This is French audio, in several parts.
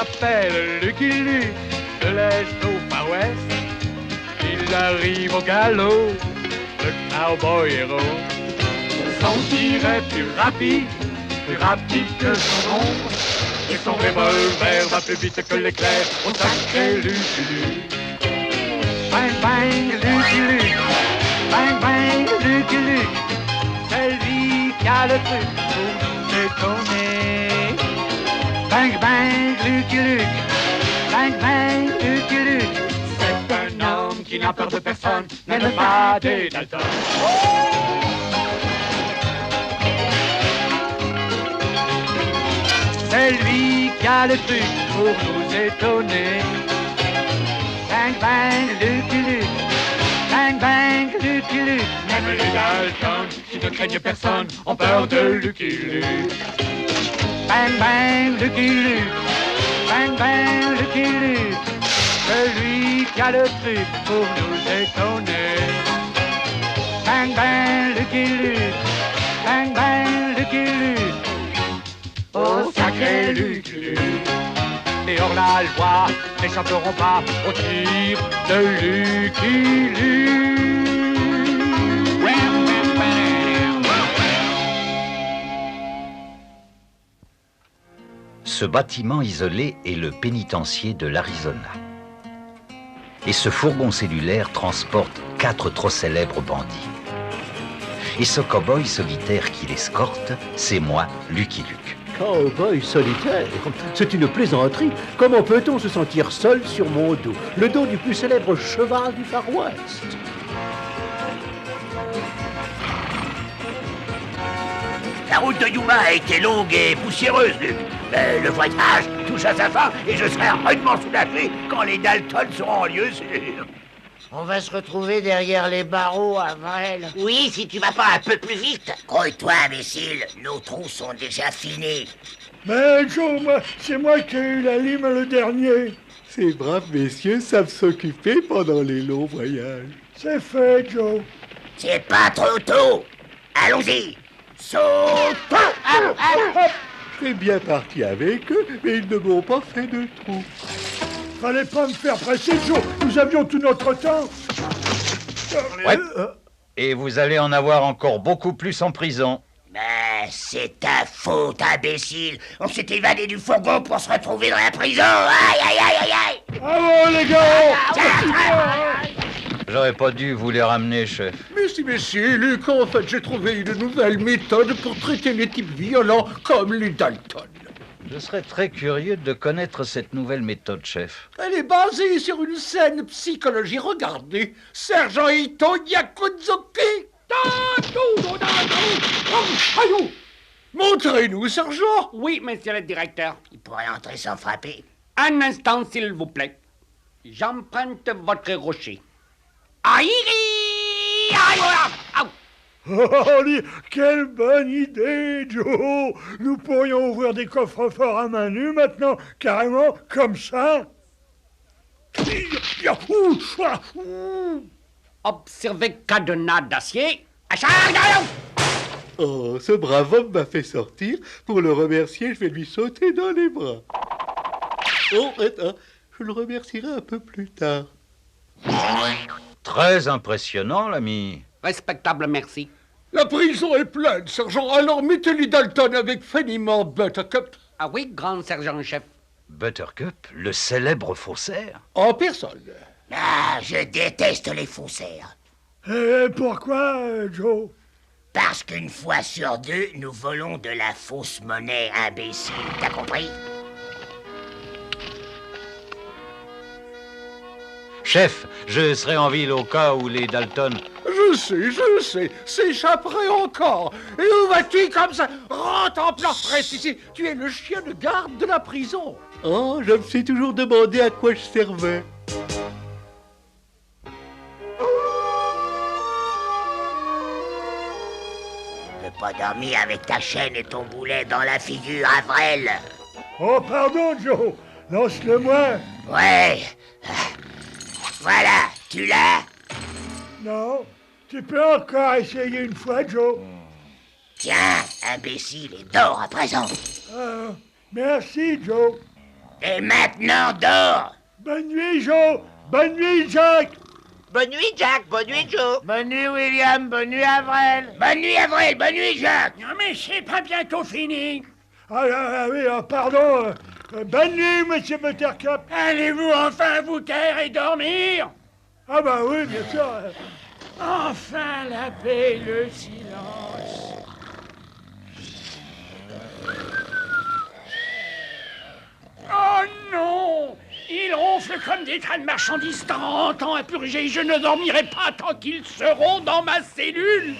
s'appelle Lucky Luke, de l'Est au Far West. Il arrive au galop, le cowboy héros. Son tir est plus rapide que son ombre. Et son revolver va plus vite que l'éclair au sacré Lucky Luke. Bang bang Lucky Luke, bang bang Lucky Luke. C'est lui qui a le truc pour nous étonner. Bang bang Lucky Luke, bang bang Lucky Luke. C'est un homme qui n'a peur de personne, même pas des Dalton. C'est lui qui a le truc pour nous étonner. Bang bang Lucky Luke, bang bang Lucky Luke. Même les Dalton qui ne craignent personne ont peur de Lucky Luke. Bang bang Lucky Luke, bang bang Lucky Luke. Celui qui a le truc pour nous étonner. Bang bang Lucky Luke, bang bang Lucky Luke. Oh sacré Lucky Luke. Et hors la loi n'échapperont pas au tir de Lucky Luke. Ce bâtiment isolé est le pénitencier de l'Arizona. Et ce fourgon cellulaire transporte 4 trop célèbres bandits. Et ce cow-boy solitaire qui l'escorte, c'est moi, Lucky Luke. Cowboy solitaire, c'est une plaisanterie. Comment peut-on se sentir seul sur mon dos, le dos du plus célèbre cheval du Far West? La route de Yuma a été longue et poussiéreuse, Luke. Mais le voyage touche à sa fin et je serai rudement soulagé quand les Dalton seront en lieu sûr. On va se retrouver derrière les barreaux, Avril. Oui, si tu vas pas un peu plus vite. Grouille-toi, imbécile. Nos trous sont déjà finis. Mais Joe, c'est moi qui ai eu la lime le dernier. Ces braves messieurs savent s'occuper pendant les longs voyages. C'est fait, Joe. C'est pas trop tôt. Allons-y. Saute! Je serais bien parti avec eux, mais ils ne m'ont pas fait de trou. Fallait pas me faire presser, Joe. Nous avions tout notre temps. Ouais. Et vous allez en avoir encore beaucoup plus en prison. Mais c'est ta faute, imbécile. On s'est évadé du fourgon pour se retrouver dans la prison. Aïe, aïe, aïe, aïe, aïe. Bravo, les gars. J'aurais pas dû vous les ramener, chef. Merci, messieurs, Luc, en fait, j'ai trouvé une nouvelle méthode pour traiter les types violents comme les Dalton. Je serais très curieux de connaître cette nouvelle méthode, chef. Elle est basée sur une saine psychologie. Regardez, Sergent Ito Yakuzuki. Montrez-nous, sergent. Oui, monsieur le directeur. Il pourrait entrer sans frapper. Un instant, s'il vous plaît. J'emprunte votre rocher. Aïe, aïe, aïe, Oh, quelle bonne idée, Joe. Nous pourrions ouvrir des coffres-forts à main nue maintenant, carrément, comme ça. Observez cadenas d'acier. Oh, ce brave homme m'a fait sortir. Pour le remercier, je vais lui sauter dans les bras. Oh, attends, je le remercierai un peu plus tard. Très impressionnant, l'ami. Respectable, merci. La prison est pleine, sergent. Alors mettez les Dalton avec Fenimore Buttercup. Ah oui, grand sergent-chef. Buttercup, le célèbre faussaire. En personne. Ah, je déteste les faussaires. Et pourquoi, Joe? Parce qu'une fois sur deux, nous volons de la fausse monnaie, imbécile. T'as compris? Chef, je serai en ville au cas où les Dalton... Je sais, s'échapperait encore. Et où vas-tu comme ça? Rentre en plein presse ici. Tu es le chien de garde de la prison. Oh, je me suis toujours demandé à quoi je servais. Tu peux pas dormir avec ta chaîne et ton boulet dans la figure, Avril. Oh, pardon, Joe. Lance-le-moi. Ouais. Voilà, tu l'as? Non. Tu peux encore essayer une fois, Joe. Tiens, imbécile, et dors à présent. Merci, Joe. Et maintenant, dors. Bonne nuit, Joe. Bonne nuit, Jack. Bonne nuit, Jack. Bonne nuit, Joe. Bonne nuit, William. Bonne nuit, Avril. Bonne nuit, Avril. Bonne nuit, Jacques. Non mais c'est pas bientôt fini. Oui, pardon. Bonne nuit, monsieur Buttercup. Allez-vous enfin vous taire et dormir? Ah bah oui, bien sûr. Enfin la paix et le silence. Oh non! Ils ronflent comme des trains de marchandises tant à purger. Je ne dormirai pas tant qu'ils seront dans ma cellule.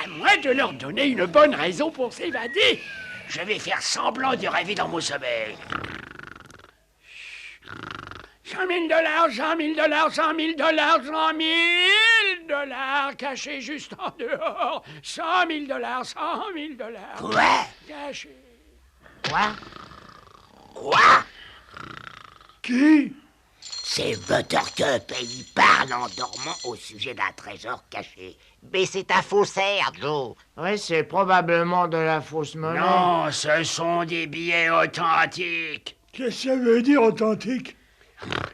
À moins de leur donner une bonne raison pour s'évader. Je vais faire semblant de rêver dans mon sommeil. 100 000 $, 100 000 $, 100 000 $, 100 000 $ cachés juste en dehors. 100 000 $, 100 000 $. Quoi? Cachés. Quoi? Qui? C'est Buttercup et il parle en dormant au sujet d'un trésor caché. Mais c'est un faussaire, Joe. Oui, c'est probablement de la fausse monnaie. Non, ce sont des billets authentiques. Qu'est-ce que ça veut dire authentique?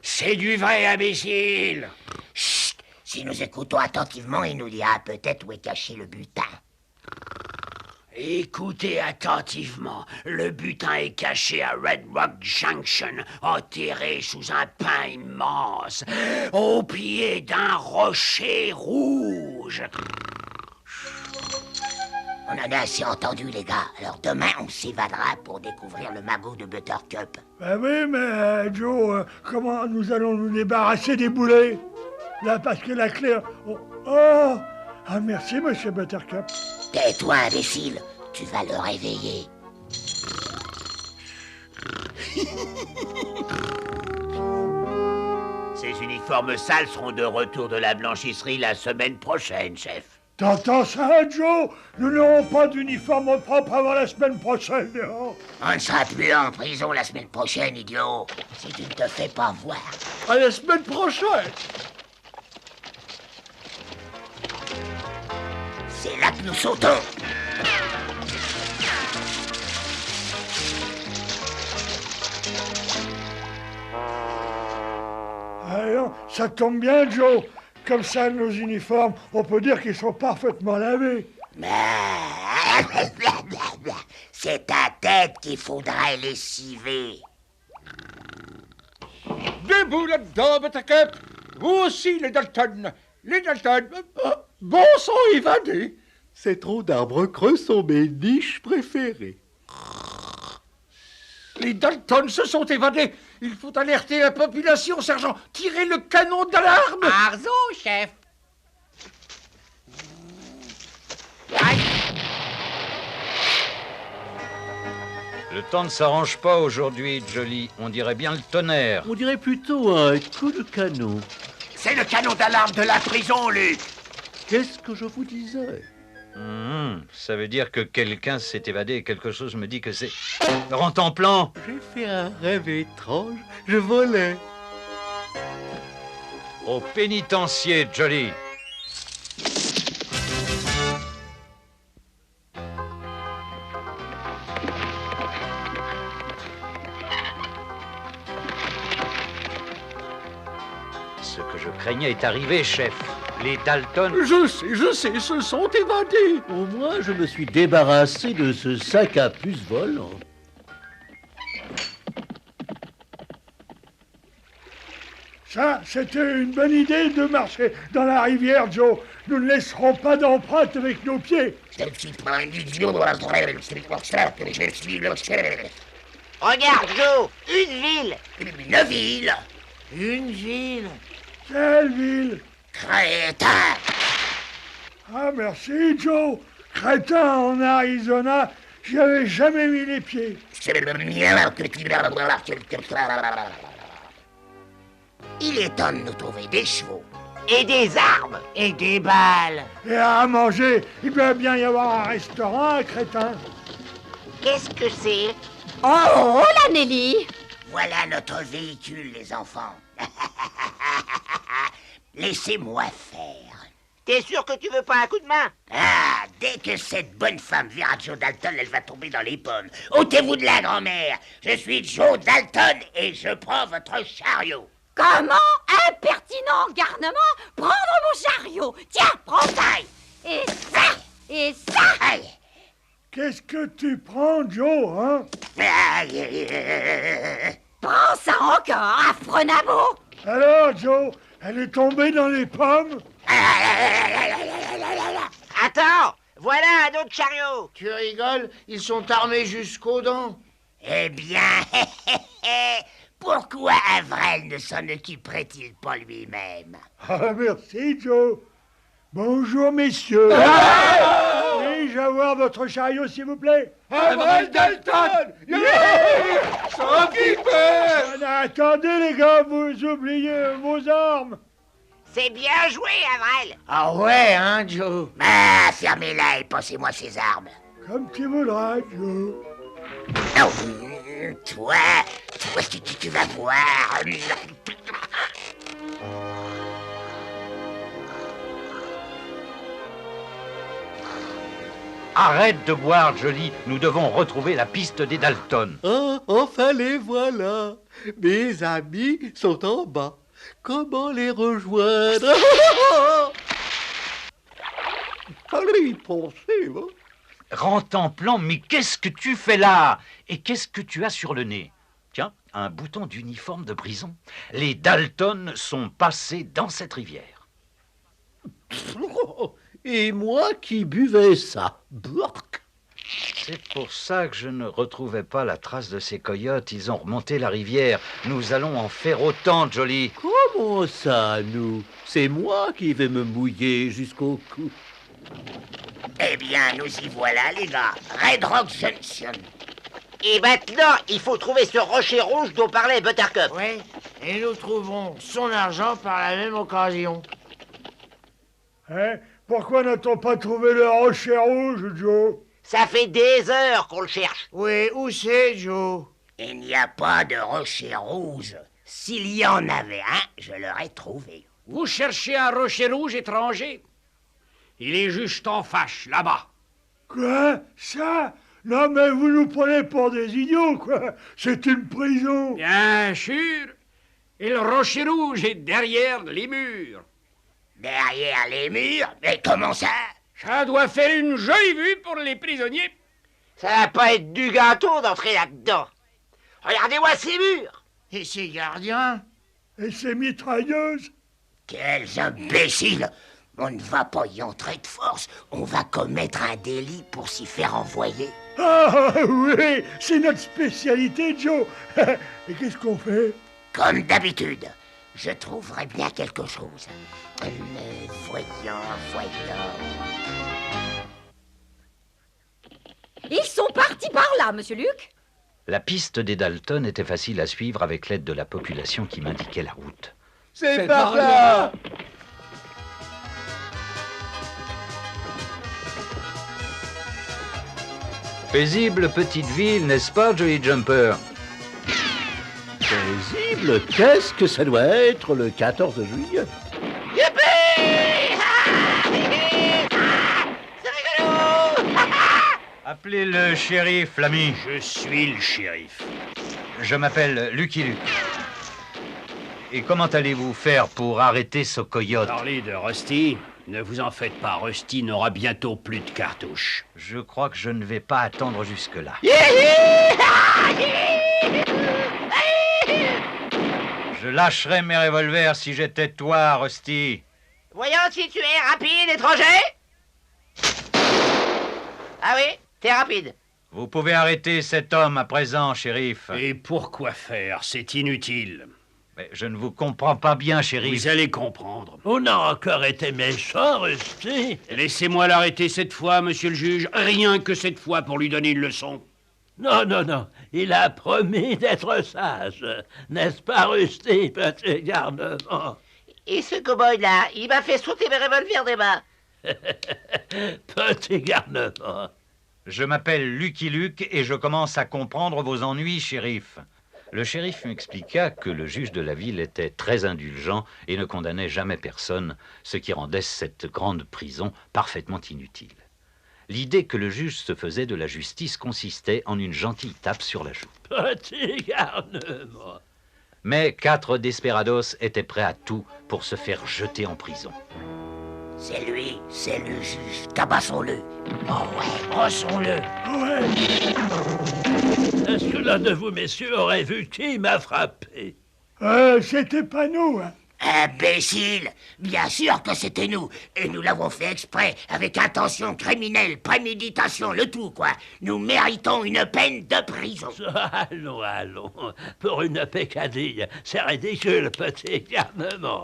C'est du vrai, imbécile. Chut! Si nous écoutons attentivement, il nous dira peut-être où est caché le butin. Écoutez attentivement. Le butin est caché à Red Rock Junction, enterré sous un pin immense, au pied d'un rocher rouge. On en a assez entendu, les gars. Alors demain, on s'évadera pour découvrir le magot de Buttercup. Ben oui, mais Joe, comment nous allons nous débarrasser des boulets? Là, parce que la clé... Ah, merci, monsieur Buttercup. Tais-toi, imbécile. Tu vas le réveiller. Ces uniformes sales seront de retour de la blanchisserie la semaine prochaine, chef. T'entends ça, Joe? Nous n'aurons pas d'uniforme propre avant la semaine prochaine. Oh. On ne sera plus en prison la semaine prochaine, idiot. Si tu ne te fais pas voir. À la semaine prochaine. C'est là que nous sautons. Alors, ça tombe bien, Joe. Comme ça, nos uniformes, on peut dire qu'ils sont parfaitement lavés. C'est ta tête qu'il faudrait lessiver. Debout là-dedans, Buttercup. Vous aussi, les Dalton. Les Dalton, bon sang évadés. Ces troncs d'arbres creux sont mes niches préférées. Les Dalton se sont évadés. Il faut alerter la population, sergent. Tirez le canon d'alarme. Arzo, chef. Le temps ne s'arrange pas aujourd'hui, Jolly. On dirait bien le tonnerre. On dirait plutôt un coup de canon. C'est le canon d'alarme de la prison, Luc. Qu'est-ce que je vous disais? Ça veut dire que quelqu'un s'est évadé et quelque chose me dit que c'est... Rentre en plan. J'ai fait un rêve étrange. Je volais. Au pénitencier, Jolly. Ce que je craignais est arrivé, chef. Les Dalton... Je sais, se sont évadés. Au moins, je me suis débarrassé de ce sac à puce volant. Ça, c'était une bonne idée de marcher dans la rivière, Joe. Nous ne laisserons pas d'empreinte avec nos pieds. Regarde, Joe, une ville. Une ville. Une ville. Quelle ville? Crétin. Ah, merci, Joe. Crétin en Arizona, j'y avais jamais mis les pieds. Il est temps de nous trouver des chevaux. Et des armes. Et des balles. Et à manger, il doit bien y avoir un restaurant à Crétin. Qu'est-ce que c'est? Oh, la Nelly. Voilà notre véhicule, les enfants. Laissez-moi faire. T'es sûr que tu veux pas un coup de main? Ah, dès que cette bonne femme verra Joe Dalton, elle va tomber dans les pommes. Ôtez-vous de là, grand-mère. Je suis Joe Dalton et je prends votre chariot. Comment? Impertinent garnement! Prendre mon chariot! Tiens, prends ça! Et ça! Et ça! Aïe. Qu'est-ce que tu prends, Joe, hein? Aïe. Prends ça encore, affreux nabo! Alors, Joe, elle est tombée dans les pommes? Attends! Voilà un autre chariot! Tu rigoles? Ils sont armés jusqu'aux dents. Eh bien, pourquoi Avrel ne s'en occuperait-il pas lui-même? Ah, merci, Joe. Bonjour, messieurs. Puis-je avoir votre chariot, s'il vous plaît? Avrel Dalton! Sans piper! Attendez, les gars, vous oubliez vos armes. C'est bien joué, Avrel! Ah ouais, hein, Joe? Ah, fermez-la et passez-moi ces armes. Comme tu voudras, Joe. Oh, toi, tu vas voir. Arrête de boire, Jolie. Nous devons retrouver la piste des Dalton. Ah, enfin les voilà. Mes amis sont en bas. Comment les rejoindre? Fallait y penser, hein? Rentre en plan, mais qu'est-ce que tu fais là? Et qu'est-ce que tu as sur le nez? Tiens, un bouton d'uniforme de prison. Les Dalton sont passés dans cette rivière. Et moi qui buvais ça. Burk. C'est pour ça que je ne retrouvais pas la trace de ces coyotes. Ils ont remonté la rivière. Nous allons en faire autant, Jolie. Comment ça, nous? C'est moi qui vais me mouiller jusqu'au cou. Eh bien, nous y voilà, les gars. Red Rock Junction. Et maintenant, il faut trouver ce rocher rouge dont parlait Buttercup. Oui, et nous trouverons son argent par la même occasion. Hein? Pourquoi n'a-t-on pas trouvé le rocher rouge, Joe? Ça fait des heures qu'on le cherche. Oui, où c'est, Joe? Il n'y a pas de rocher rouge. S'il y en avait un, je l'aurais trouvé. Vous cherchez un rocher rouge étranger? Il est juste en fâche, là-bas. Quoi? Ça? Non, mais vous nous prenez pour des idiots, quoi. C'est une prison. Bien sûr. Et le rocher rouge est derrière les murs. Derrière les murs? Mais comment ça? Ça doit faire une jolie vue pour les prisonniers. Ça va pas être du gâteau d'entrer là-dedans. Regardez-moi ces murs. Et ces gardiens? Et ces mitrailleuses? Quels imbéciles! On ne va pas y entrer de force. On va commettre un délit pour s'y faire envoyer. Ah oui, c'est notre spécialité, Joe. Et qu'est-ce qu'on fait? Comme d'habitude, je trouverai bien quelque chose. Mais voyons. Ils sont partis par là, monsieur Luc. La piste des Dalton était facile à suivre avec l'aide de la population qui m'indiquait la route. C'est par là! Paisible petite ville, n'est-ce pas, Jolly Jumper? Paisible, qu'est-ce que ça doit être le 14 juillet? Youpi! C'est rigolo! Appelez le shérif, l'ami. Je suis le shérif. Je m'appelle Lucky Luke. Et comment allez-vous faire pour arrêter ce coyote? Parlez de Rusty. Ne vous en faites pas, Rusty n'aura bientôt plus de cartouches. Je crois que je ne vais pas attendre jusque-là. Je lâcherais mes revolvers si j'étais toi, Rusty. Voyons si tu es rapide, étranger. Ah oui, t'es rapide. Vous pouvez arrêter cet homme à présent, shérif. Et pourquoi faire? C'est inutile. Mais je ne vous comprends pas bien, shérif. Vous allez comprendre. On a encore été méchant, Rusty. Laissez-moi l'arrêter cette fois, monsieur le juge. Rien que cette fois pour lui donner une leçon. Non, il a promis d'être sage. N'est-ce pas, Rusty, petit garnement? Et ce cow-boy-là, il m'a fait sauter mes revolvers des mains. Petit garnement. Je m'appelle Lucky Luke et je commence à comprendre vos ennuis, shérif. Le shérif m'expliqua que le juge de la ville était très indulgent et ne condamnait jamais personne, ce qui rendait cette grande prison parfaitement inutile. L'idée que le juge se faisait de la justice consistait en une gentille tape sur la joue. Petit garnement. Mais 4 desperados étaient prêts à tout pour se faire jeter en prison. C'est lui, c'est le juge. Tabassons-le. Oh ouais, brossons-le. Ouais. Est-ce que l'un de vous, messieurs, aurait vu qui m'a frappé? C'était pas nous, hein. Imbécile! Bien sûr que c'était nous. Et nous l'avons fait exprès, avec intention criminelle, préméditation, le tout, quoi. Nous méritons une peine de prison. Allons, allons. Pour une peccadille, c'est ridicule, petit garnement.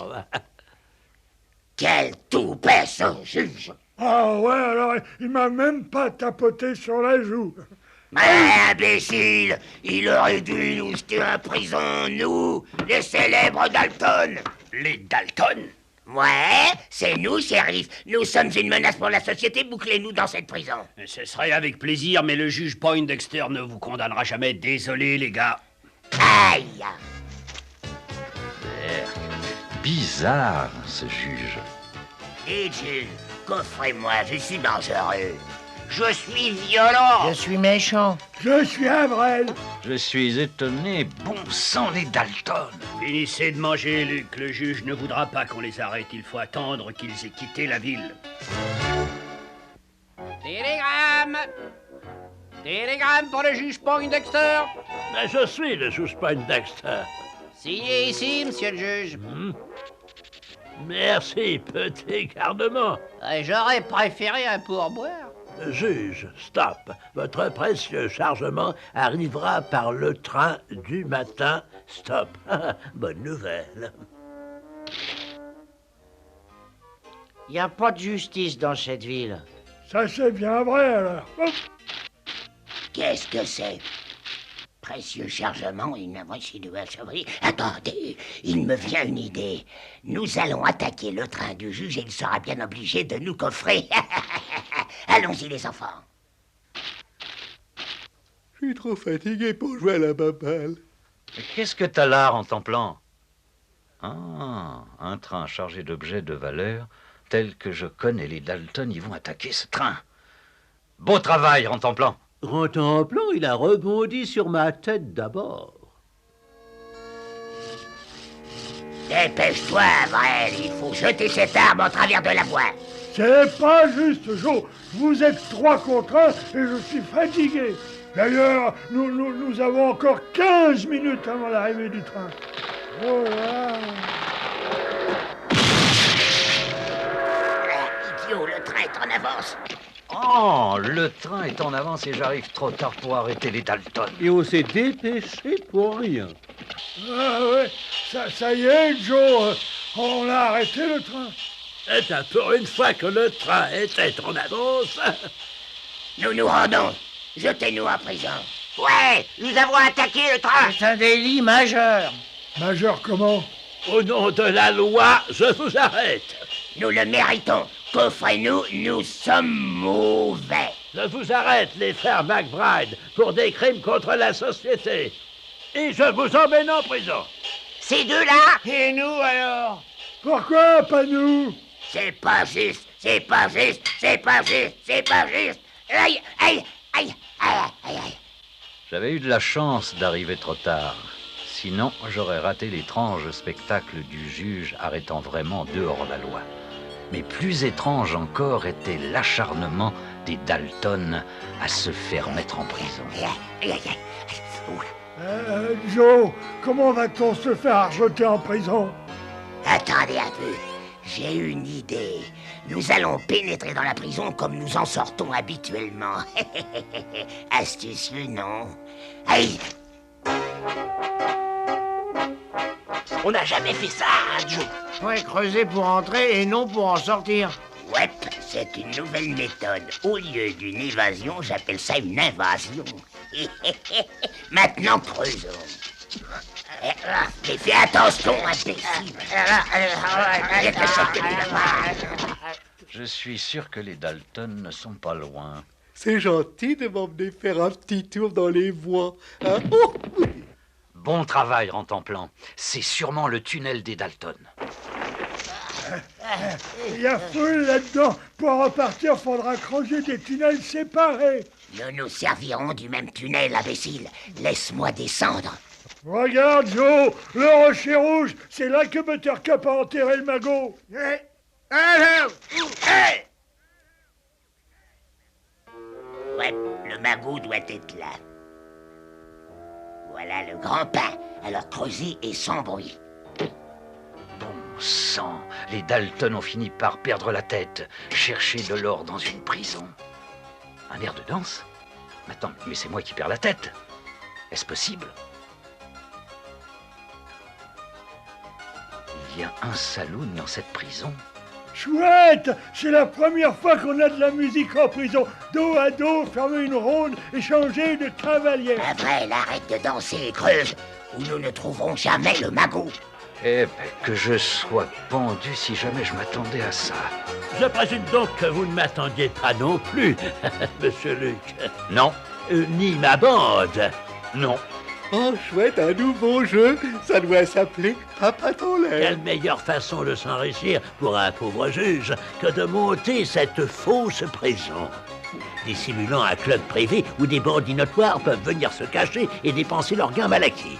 Quel toupet, ce juge! Ah ouais, alors il m'a même pas tapoté sur la joue. Imbécile! Il aurait dû nous jeter en prison, nous, les célèbres Dalton! Les Dalton? Ouais, c'est nous, shérif. Nous sommes une menace pour la société. Bouclez-nous dans cette prison. Ce serait avec plaisir, mais le juge Poindexter ne vous condamnera jamais. Désolé, les gars. Aïe! Bizarre, ce juge. Et Jules, coffrez-moi, je suis dangereux. Je suis violent. Je suis méchant. Je suis Avrel. Je suis étonné. Bon sang, les Dalton. Finissez de manger, Luc. Le juge ne voudra pas qu'on les arrête. Il faut attendre qu'ils aient quitté la ville. Télégramme! Télégramme pour le juge Poindexter. Mais je suis le juge Poindexter. Signez ici, monsieur le juge. Merci, petit garnement. J'aurais préféré un pourboire. Juge, stop. Votre précieux chargement arrivera par le train du matin. Stop. Bonne nouvelle. Il n'y a pas de justice dans cette ville. Ça c'est bien vrai alors. Qu'est-ce que c'est? Précieux chargement, Attendez, il me vient une idée. Nous allons attaquer le train du juge et il sera bien obligé de nous coffrer. Allons-y, les enfants. Je suis trop fatigué pour jouer à la baballe. Qu'est-ce que t'as là, en templant? Ah, un train chargé d'objets de valeur, tel que je connais les Dalton, ils vont attaquer ce train. Beau travail, en templant. Contemplant, il a rebondi sur ma tête d'abord. Dépêche-toi, Avrel, il faut jeter cette arme en travers de la voie. C'est pas juste, Joe. Vous êtes 3 contre 1 et je suis fatigué. D'ailleurs, nous avons encore 15 minutes avant l'arrivée du train. Oh là. Idiot, le train est en avance. Oh, le train est en avance et j'arrive trop tard pour arrêter les Dalton. Et on s'est dépêché pour rien. Ah ouais, ça y est, Joe. On a arrêté le train. C'est pour une fois que le train était en avance. Nous nous rendons. Jetez-nous en prison. Ouais, nous avons attaqué le train. C'est un délit majeur. Majeur comment? Au nom de la loi, je vous arrête. Nous le méritons. Coffrez-nous, nous sommes mauvais. Je vous arrête, les frères McBride, pour des crimes contre la société. Et je vous emmène en prison. Ces deux-là? Et nous alors? Pourquoi pas nous? C'est pas juste, c'est pas juste, c'est pas juste, c'est pas juste. Aïe, aïe, aïe, aïe, aïe, aïe. J'avais eu de la chance d'arriver trop tard. Sinon, j'aurais raté l'étrange spectacle du juge arrêtant vraiment dehors la loi. Mais plus étrange encore était l'acharnement des Dalton à se faire mettre en prison. Joe, comment va-t-on se faire jeter en prison? Attendez un peu, j'ai une idée. Nous allons pénétrer dans la prison comme nous en sortons habituellement. Astucieux, non? Aïe! On n'a jamais fait ça, hein, Joe? Ouais, creuser pour entrer et non pour en sortir. Ouais, c'est une nouvelle méthode. Au lieu d'une évasion, j'appelle ça une invasion. Maintenant, creusons. Mais fais attention, imbécile. Je suis sûr que les Dalton ne sont pas loin. C'est gentil de m'emmener faire un petit tour dans les voies. Hein? Oh! Bon travail, Rantanplan. C'est sûrement le tunnel des Dalton. Il y a foule là-dedans. Pour repartir, faudra creuser des tunnels séparés. Nous nous servirons du même tunnel, imbécile. Laisse-moi descendre. Regarde, Joe, le rocher rouge, c'est là que Buttercup a enterré le magot. Ouais, le magot doit être là. Voilà le grand pas. Alors creusez et sans bruit. Bon sang, les Dalton ont fini par perdre la tête. Chercher de l'or dans une prison. Un air de danse? Attends, mais c'est moi qui perds la tête. Est-ce possible? Il y a un saloon dans cette prison. Chouette, c'est la première fois qu'on a de la musique en prison. Dos à dos, fermer une ronde et changer de cavalier. Avril, arrête de danser et creuse, ou nous ne trouverons jamais le magot. Eh ben, que je sois pendu si jamais je m'attendais à ça. Je présume donc que vous ne m'attendiez pas non plus, Monsieur Luc. Non. Ni ma bande. Non. Oh, chouette, un nouveau jeu. Ça doit s'appeler Papa ton lait. Quelle meilleure façon de s'enrichir pour un pauvre juge que de monter cette fausse prison, dissimulant un club privé où des bandits notoires peuvent venir se cacher et dépenser leurs gains mal acquis.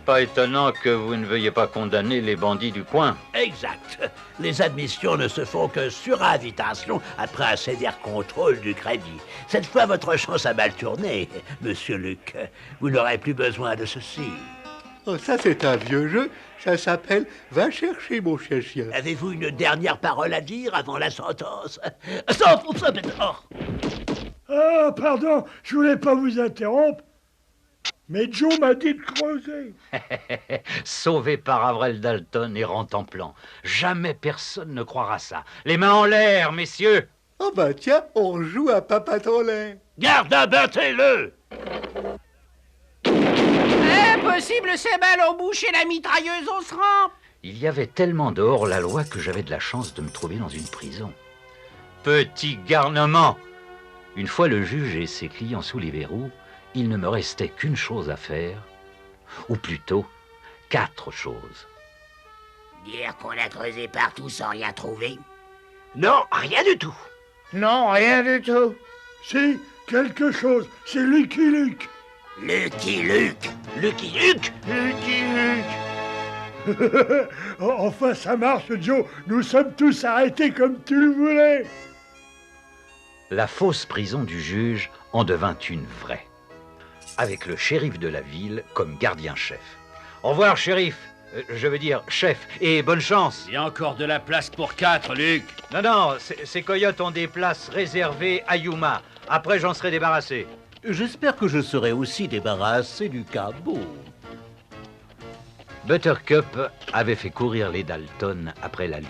Pas étonnant que vous ne veuillez pas condamner les bandits du coin. Exact. Les admissions ne se font que sur invitation après un sévère contrôle du crédit. Cette fois, votre chance a mal tourné, Monsieur Luc. Vous n'aurez plus besoin de ceci. Oh, ça, c'est un vieux jeu. Ça s'appelle Va chercher mon chien. Avez-vous une dernière parole à dire avant la sentence? Ah, pardon, je voulais pas vous interrompre. Mais Joe m'a dit de creuser. Sauvé par Avril Dalton et Rantanplan. Jamais personne ne croira ça. Les mains en l'air, messieurs. Oh bah tiens, on joue à Papa ton lait. Garde, abattez-le! Impossible, ces balles ont bouché la mitrailleuse au serin. Il y avait tellement de hors-la-loi que j'avais de la chance de me trouver dans une prison. Petit garnement! Une fois le juge et ses clients sous les verrous, il ne me restait qu'une chose à faire, ou plutôt 4 choses. Dire qu'on a creusé partout sans rien trouver? Non, rien du tout. Non, rien du tout. Si, quelque chose, c'est Lucky Luke. Lucky Luke. Lucky Luke? Lucky Luke. Enfin, ça marche, Joe. Nous sommes tous arrêtés comme tu le voulais. La fausse prison du juge en devint une vraie, avec le shérif de la ville comme gardien-chef. Au revoir, shérif. Je veux dire, chef, et bonne chance. Il y a encore de la place pour 4, Luc. Non, ces coyotes ont des places réservées à Yuma. Après, j'en serai débarrassé. J'espère que je serai aussi débarrassé du cabot. Buttercup avait fait courir les Dalton après la lune.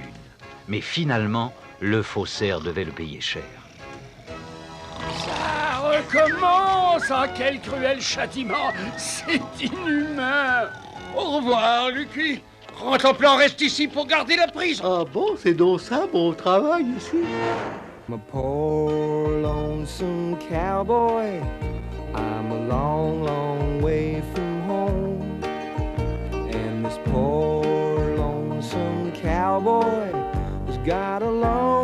Mais finalement, le faussaire devait le payer cher. Ça recommence. Ah, quel cruel châtiment. C'est inhumain. Au revoir, Lucky. Rantanplan reste ici pour garder la prison. Ah bon, c'est donc ça mon travail ici. I'm a poor lonesome cowboy. I'm a long, long way from home. And this poor lonesome cowboy has got a long